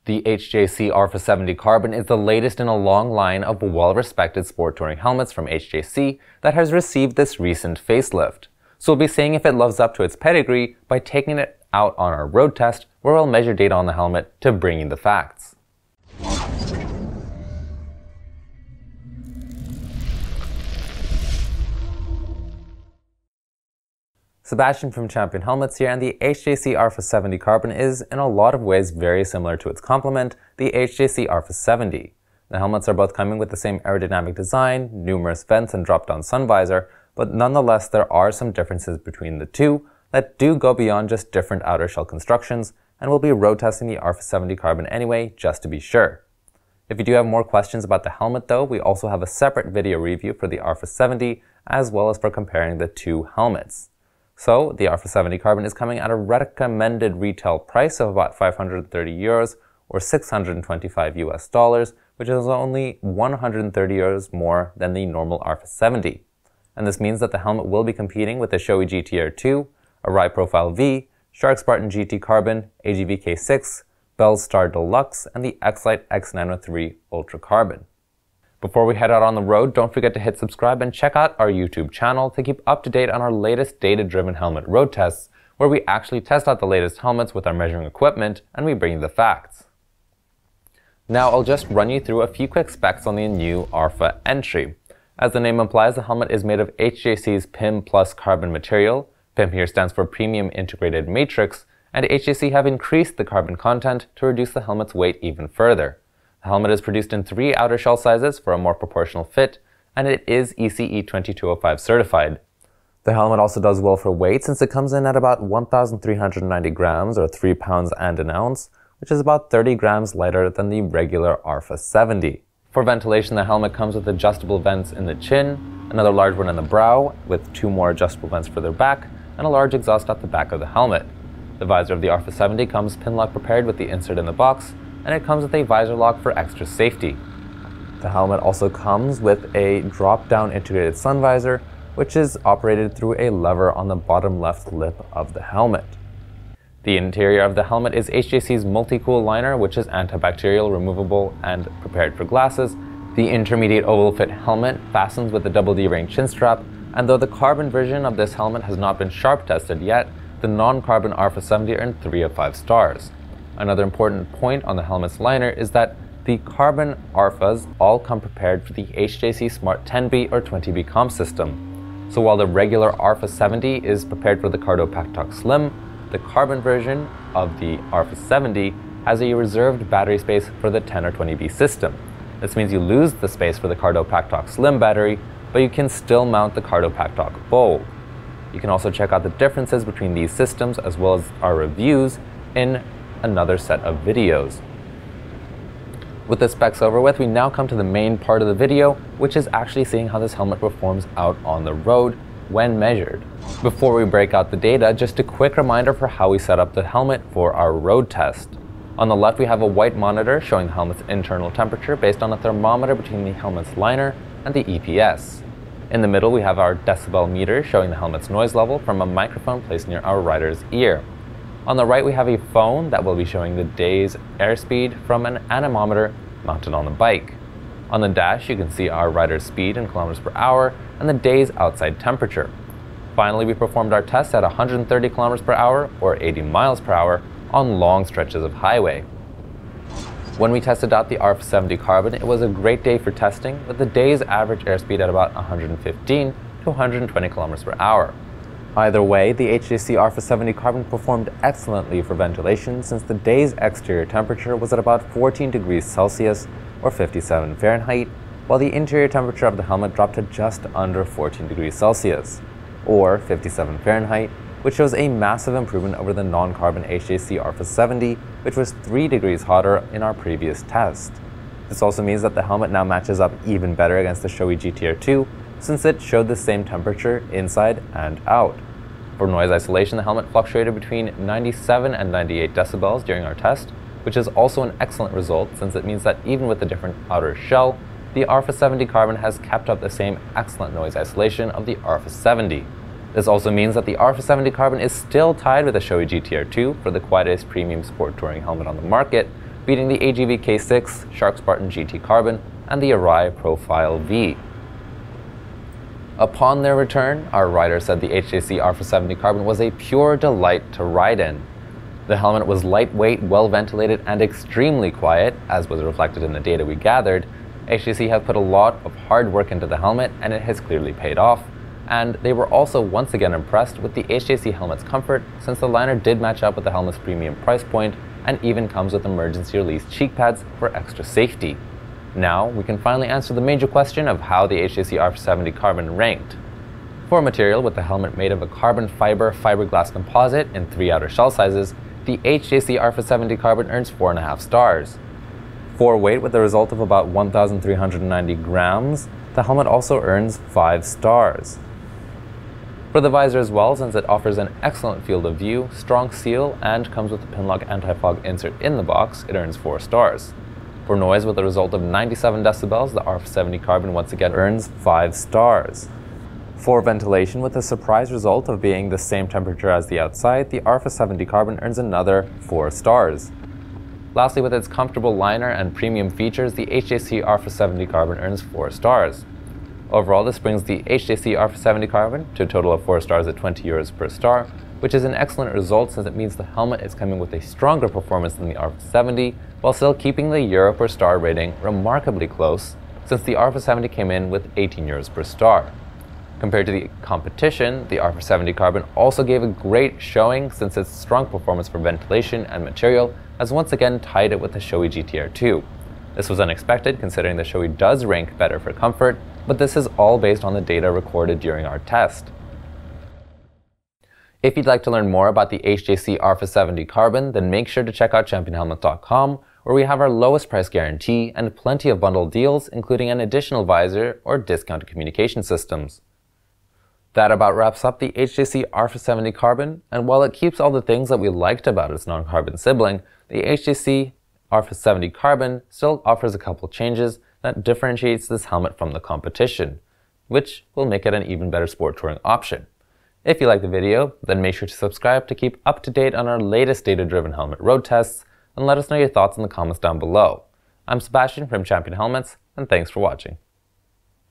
The HJC RPHA70 Carbon is the latest in a long line of well-respected sport touring helmets from HJC that has received this recent facelift. So we'll be seeing if it lives up to its pedigree by taking it out on our road test, where we'll measure data on the helmet to bring you the facts. Sebastian from Champion Helmets here, and the HJC RPHA70 Carbon is in a lot of ways very similar to its complement, the HJC RPHA70. The helmets are both coming with the same aerodynamic design, numerous vents and drop-down sun visor, but nonetheless there are some differences between the two that do go beyond just different outer shell constructions, and we'll be road testing the RPHA70 Carbon anyway, just to be sure. If you do have more questions about the helmet though, we also have a separate video review for the RPHA70 as well as for comparing the two helmets. So, the RPHA70 Carbon is coming at a recommended retail price of about 530 euros or 625 US dollars, which is only 130 euros more than the normal RPHA70. And this means that the helmet will be competing with the Shoei GT-R2, Arai Profile V, Shark Spartan GT Carbon, AGV K6, Bell's Star Deluxe, and the X-Lite X Nano 3 Ultra Carbon. Before we head out on the road, don't forget to hit subscribe and check out our YouTube channel to keep up to date on our latest data-driven helmet road tests, where we actually test out the latest helmets with our measuring equipment and we bring you the facts. Now I'll just run you through a few quick specs on the new RPHA entry. As the name implies, the helmet is made of HJC's PIM Plus carbon material. PIM here stands for Premium Integrated Matrix, and HJC have increased the carbon content to reduce the helmet's weight even further. The helmet is produced in 3 outer shell sizes for a more proportional fit, and it is ECE 2205 certified. The helmet also does well for weight since it comes in at about 1,390 grams or 3 pounds and an ounce, which is about 30 grams lighter than the regular RPHA70. For ventilation, the helmet comes with adjustable vents in the chin, another large one in the brow, with 2 more adjustable vents further back, and a large exhaust at the back of the helmet. The visor of the RPHA70 comes pinlock prepared with the insert in the box, and it comes with a visor lock for extra safety. The helmet also comes with a drop-down integrated sun visor, which is operated through a lever on the bottom left lip of the helmet. The interior of the helmet is HJC's multi-cool liner, which is antibacterial, removable, and prepared for glasses. The intermediate oval fit helmet fastens with a double D-ring chin strap, and though the carbon version of this helmet has not been sharp tested yet, the non-carbon RPHA70 earned 3 of 5 stars. Another important point on the helmet's liner is that the carbon ARFAs all come prepared for the HJC Smart 10B or 20B comp system. So while the regular RPHA70 is prepared for the Cardo Packtalk Slim, the carbon version of the RPHA70 has a reserved battery space for the 10 or 20B system. This means you lose the space for the Cardo Packtalk Slim battery, but you can still mount the Cardo Packtalk Bold. You can also check out the differences between these systems as well as our reviews in another set of videos. With the specs over with, we now come to the main part of the video, which is actually seeing how this helmet performs out on the road when measured. Before we break out the data, just a quick reminder for how we set up the helmet for our road test. On the left, we have a white monitor showing the helmet's internal temperature based on a thermometer between the helmet's liner and the EPS. In the middle, we have our decibel meter showing the helmet's noise level from a microphone placed near our rider's ear. On the right, we have a phone that will be showing the day's airspeed from an anemometer mounted on the bike. On the dash, you can see our rider's speed in kilometers per hour and the day's outside temperature. Finally, we performed our test at 130 kilometers per hour or 80 miles per hour on long stretches of highway. When we tested out the RPHA70 Carbon, it was a great day for testing, with the day's average airspeed at about 115 to 120 kilometers per hour. Either way, the HJC RPHA70 Carbon performed excellently for ventilation since the day's exterior temperature was at about 14 degrees Celsius or 57 Fahrenheit, while the interior temperature of the helmet dropped to just under 14 degrees Celsius or 57 Fahrenheit, which shows a massive improvement over the non-carbon HJC RPHA70, which was 3 degrees hotter in our previous test. This also means that the helmet now matches up even better against the Shoei GT-R2, since it showed the same temperature inside and out. For noise isolation, the helmet fluctuated between 97 and 98 decibels during our test, which is also an excellent result since it means that even with the different outer shell, the RPHA70 Carbon has kept up the same excellent noise isolation of the RPHA70. This also means that the RPHA70 Carbon is still tied with the Shoei GT-R2 for the quietest premium sport touring helmet on the market, beating the AGV K6, Shark Spartan GT Carbon, and the Arai Profile V. Upon their return, our rider said the HJC RPHA70 Carbon was a pure delight to ride in. The helmet was lightweight, well ventilated, and extremely quiet, as was reflected in the data we gathered. HJC have put a lot of hard work into the helmet, and it has clearly paid off. And they were also once again impressed with the HJC helmet's comfort, since the liner did match up with the helmet's premium price point, and even comes with emergency release cheek pads for extra safety. Now, we can finally answer the major question of how the HJC RPHA70 Carbon ranked. For a material with the helmet made of a carbon fiber fiberglass composite in 3 outer shell sizes, the HJC RPHA70 Carbon earns 4.5 stars. For weight, with a result of about 1,390 grams, the helmet also earns 5 stars. For the visor as well, since it offers an excellent field of view, strong seal, and comes with a pinlock anti-fog insert in the box, it earns 4 stars. For noise, with a result of 97 decibels, the RPHA70 Carbon once again earns 5 stars. For ventilation, with a surprise result of being the same temperature as the outside, the RPHA70 Carbon earns another 4 stars. Lastly, with its comfortable liner and premium features, the HJC RPHA70 Carbon earns 4 stars. Overall, this brings the HJC RPHA70 Carbon to a total of 4 stars at €20 per star, which is an excellent result since it means the helmet is coming with a stronger performance than the RPHA70, while still keeping the euro per star rating remarkably close, since the RPHA70 came in with €18 per star. Compared to the competition, the RPHA70 Carbon also gave a great showing since its strong performance for ventilation and material has once again tied it with the Shoei GTR2. This was unexpected considering the Shoei does rank better for comfort, but this is all based on the data recorded during our test. If you'd like to learn more about the HJC RPHA70 Carbon, then make sure to check out championhelmet.com, where we have our lowest price guarantee and plenty of bundle deals, including an additional visor or discounted communication systems. That about wraps up the HJC RPHA70 Carbon, and while it keeps all the things that we liked about its non-carbon sibling, the HJC RPHA70 Carbon still offers a couple changes that differentiates this helmet from the competition, which will make it an even better sport touring option. If you liked the video, then make sure to subscribe to keep up to date on our latest data-driven helmet road tests, and let us know your thoughts in the comments down below. I'm Sebastian from Champion Helmets, and thanks for watching.